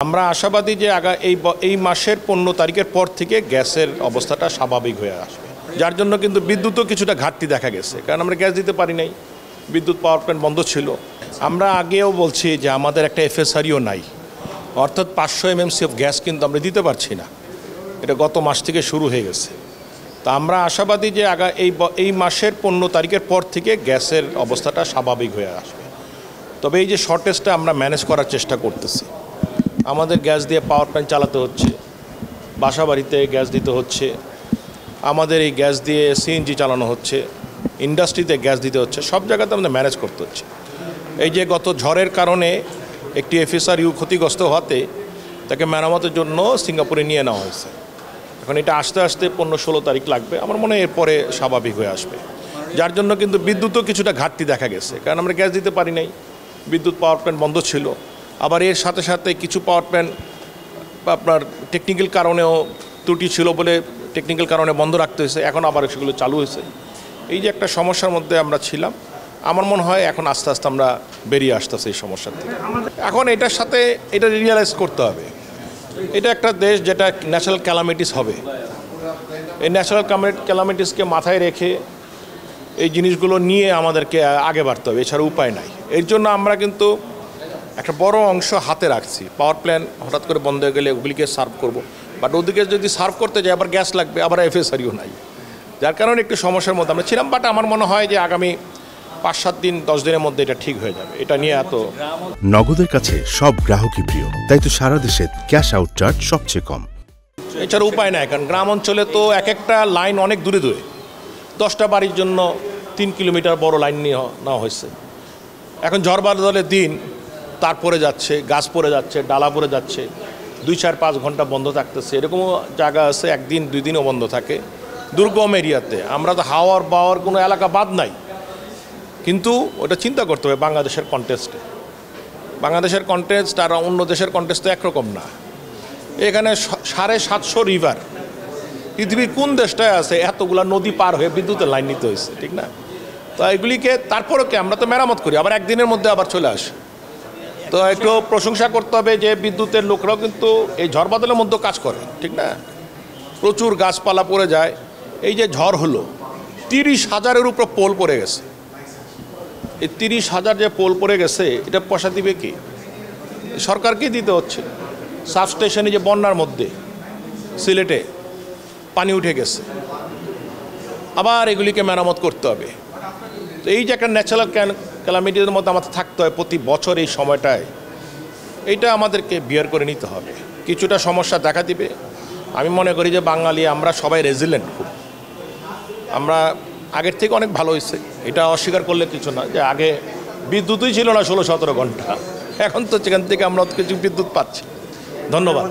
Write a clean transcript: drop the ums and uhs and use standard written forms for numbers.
আমরা আশাবাদী যে এই মাসের 15 তারিখের পর থেকে গ্যাসের অবস্থাটা স্বাভাবিক হয়ে আসবে, যার জন্য কিন্তু বিদ্যুৎও কিছুটা ঘাটতি দেখা গেছে, কারণ আমরা গ্যাস দিতে পারি নাই, বিদ্যুৎ পাওয়ার প্ল্যান্ট বন্ধ ছিল। আমরা আগেও বলছি যে আমাদের একটা এফএসআরইও নাই, অর্থাৎ 500 MMC অফ গ্যাস কিন্তু আমরা দিতে পারছি না, এটা গত মাস থেকে শুরু হয়ে গেছে। তা আমরা আশাবাদী যে এই মাসের 15 তারিখের পর থেকে গ্যাসের অবস্থাটা স্বাভাবিক হয়ে আসবে। তবে এই যে শর্টেজটা আমরা ম্যানেজ করার চেষ্টা করতেছি, আমাদের গ্যাস দিয়ে পাওয়ার প্ল্যান্ট চালাতে হচ্ছে, বাসা বাড়িতে গ্যাস দিতে হচ্ছে, আমাদের এই গ্যাস দিয়ে সিএনজি চালানো হচ্ছে, ইন্ডাস্ট্রিতে গ্যাস দিতে হচ্ছে, সব জায়গাতে আমাদের ম্যানেজ করতে হচ্ছে। এই যে গত ঝড়ের কারণে একটি এফএসআরইউ ক্ষতিগ্রস্ত হওয়াতে তাকে মেরামতের জন্য সিঙ্গাপুরে নিয়ে নেওয়া হয়েছে। এখন এটা আস্তে আস্তে 15-16 তারিখ লাগবে, আমার মনে হয় এরপরে স্বাভাবিক হয়ে আসবে, যার জন্য কিন্তু বিদ্যুৎও কিছুটা ঘাটতি দেখা গেছে, কারণ আমরা গ্যাস দিতে পারি নাই, বিদ্যুৎ পাওয়ার প্ল্যান্ট বন্ধ ছিল। আবার এর সাথে সাথে কিছু পাওয়ার প্ল্যান্ট আপনার টেকনিক্যাল কারণেও ত্রুটি ছিল বলে টেকনিক্যাল কারণে বন্ধ রাখতে হয়েছে, এখন আবার সেগুলো চালু হয়েছে। এই যে একটা সমস্যার মধ্যে আমরা ছিলাম, আমার মনে হয় এখন আস্তে আস্তে আমরা বেরিয়ে আসতেছি এই সমস্যার থেকে। এখন এটার সাথে এটা রিয়েলাইজ করতে হবে, এটা একটা দেশ যেটা ন্যাচারাল ক্যালামিটিস হবে, এই ন্যাচারাল ক্যালামিটিসকে মাথায় রেখে এই জিনিসগুলো নিয়ে আমাদেরকে আগে বাড়তে হবে, এছাড়া উপায় নাই। এর জন্য আমরা কিন্তু একটা বড় অংশ হাতে রাখছি। পাওয়ার প্ল্যান্ট হঠাৎ করে বন্ধ হয়ে গেলে ওগুলিকে সার্ভ করব, বাট ওদিকে যদি সার্ভ করতে যাই আবার গ্যাস লাগবে, আবার এফএসআরইও নাই, যার কারণে একটু সমস্যার মধ্যে আমরা ছিলাম। বাট আমার মনে হয় যে আগামী 5-7 দিন 10 দিনের মধ্যে এটা ঠিক হয়ে যাবে। এটা নিয়ে এত নগদের কাছে সব গ্রাহকই প্রিয়, তাই তো সারা দেশে ক্যাশ আউট চার্জ সবচেয়ে কম। এছাড়া উপায় নাই, কারণ গ্রাম অঞ্চলে তো এক একটা লাইন অনেক দূরে দূরে, 10টা বাড়ির জন্য 3 কিলোমিটার বড় লাইন নিয়ে নেওয়া হয়েছে। এখন ঝড় বাদলের দিন তার পড়ে যাচ্ছে, গাছ পড়ে যাচ্ছে, ডালা পড়ে যাচ্ছে, 2-4-5 ঘন্টা বন্ধ থাকতেছে। এরকমও জায়গা আছে 1 দিন 2 দিনও বন্ধ থাকে দুর্গম এরিয়াতে। আমরা তো হাওয়ার বাওয়ার কোনো এলাকা বাদ নাই, কিন্তু ওটা চিন্তা করতে হবে বাংলাদেশের কন্টেস্টে। বাংলাদেশের কন্টেস্ট আর অন্য দেশের কন্টেস্ট তো একরকম না। এখানে 750 রিভার, পৃথিবীর কোন দেশটায় আছে এতগুলা নদী পার হয়ে বিদ্যুতের লাইন নিতে হয়েছে, ঠিক না? তো এগুলিকে তারপরও কি আমরা তো মেরামত করি, আবার একদিনের মধ্যে আবার চলে আসে। তো একটু প্রশংসা করতে হবে যে বিদ্যুতের লোকরাও কিন্তু এই ঝড় বাদলের মধ্যেও কাজ করে, ঠিক না? প্রচুর গাছপালা পড়ে যায়। এই যে ঝড় হলো, 30,000-এর উপর পোল পড়ে গেছে। এই 30,000 যে পোল পড়ে গেছে, এটা পয়সা দিবে কি? সরকারকেই দিতে হচ্ছে। সাবস্টেশনে যে বন্যার মধ্যে সিলেটে পানি উঠে গেছে, আবার এগুলিকে মেরামত করতে হবে। তো এই যে একটা ন্যাচারাল ক্যালামিটির মধ্যে আমাদের থাকতে হয় প্রতি বছর এই সময়টায়, এইটা আমাদেরকে বিয়ার করে নিতে হবে। কিছুটা সমস্যা দেখা দিবে। আমি মনে করি যে বাঙালি আমরা সবাই রেজিলেন্ট, খুব আমরা আগের থেকে অনেক ভালো হয়েছে, এটা অস্বীকার করলে কিছু না। যে আগে বিদ্যুৎই ছিল না 16-17 ঘন্টা, এখন তো সেখান থেকে আমরা কিছু বিদ্যুৎ পাচ্ছি। ধন্যবাদ।